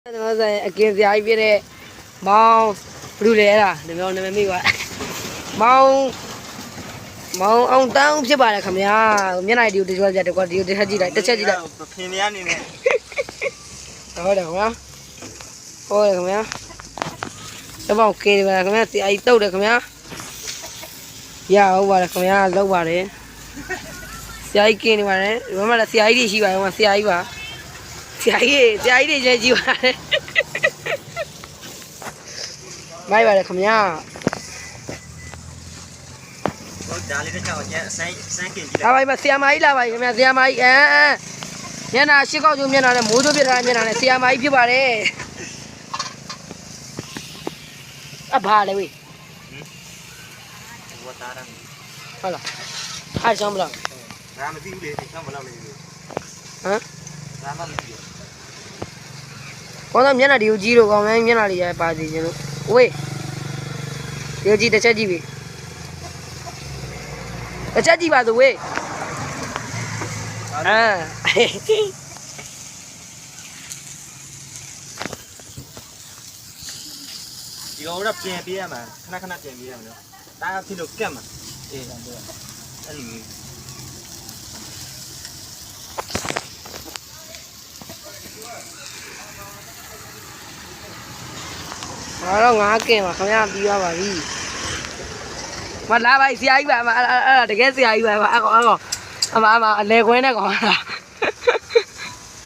ကျွန်တော်ဆိုင်အကင်စရာကြီးပြတဲ့မောင်ဘလူလေအဲ့ဒါနာမည်မိပါမောင်အောင်တောင်းဖြစ်ပါတယ်ခင်ဗျာမျက်နှာဒီကိုတကြွကြတယ်ကွာဒီကိုတစ်ချက်ကြည့်လိုက်တစ်ချက်ကြည့်လိုက်ခင်ဗျာနေနဲ့ဟုတ်တယ်ခင်ဗျာဟုတ်တယ်ခင်ဗျာတပေါက်ကင်းပါခင်ဗျာစီအိုက်တုတ်တယ်ခင်ဗျာရဟုတ်ပါတယ်ခင်ဗျာလောက်ပါတယ်ဆရာကြီးကင်းနေပါတယ်ဒီမှာလည်းဆရာကြီးတွေရှိပါတယ်ဆရာကြီးပါဆရာကြီးတွေလည်းကြည့်ပါတယ်မိုက်ပါတယ်ခင်ဗျာဟုတ်ဒါလေးတစ်ချောင်းကျန်စမ်းကင်ကြည့် လာပါဆရာမကြီးလာပါခင်ဗျာဆရာမကြီးမျက်နှာရှစ်ကောက်ကျုံမျက်နှာနဲ့မိုးချိုးပြထားတဲ့မျက်နှာနဲ့ဆရာမကြီးဖြစ်ပါတယ်အဘာလဲဝေးဝတ်သားတယ်ဟုတ်လားအားချောင်းမလားငါမသိဘူးလေချောင်းမလောက်လေဟမ်ငါမသိဘူးကောင်းတော့မျက်နှာဒီကိုကြီးလို့ကောင်းမယ်မျက်နှာလေးရပါစီခြင်းလို့ဝေးဒီကိုကြီးတစ်ချက်ကြည့်ပြီတစ်ချက်ကြည့်ပါဆိုဝေးဒီကောင်တော့ပြင်ပေးရမှာခဏပြင်ပေးရမှာနော်ဒါကဖြစ်လို့ကက်မှာအေးအဲ့လိုဟာတော့ငါကင်ပါခင်ဗျာပြီးသွားပါပြီမလာပါဆရာကြီးပါအဲ့ဒါတကယ်ဆရာကြီးပါအကောင်အလဲခွင်းနဲ့ကောင်လား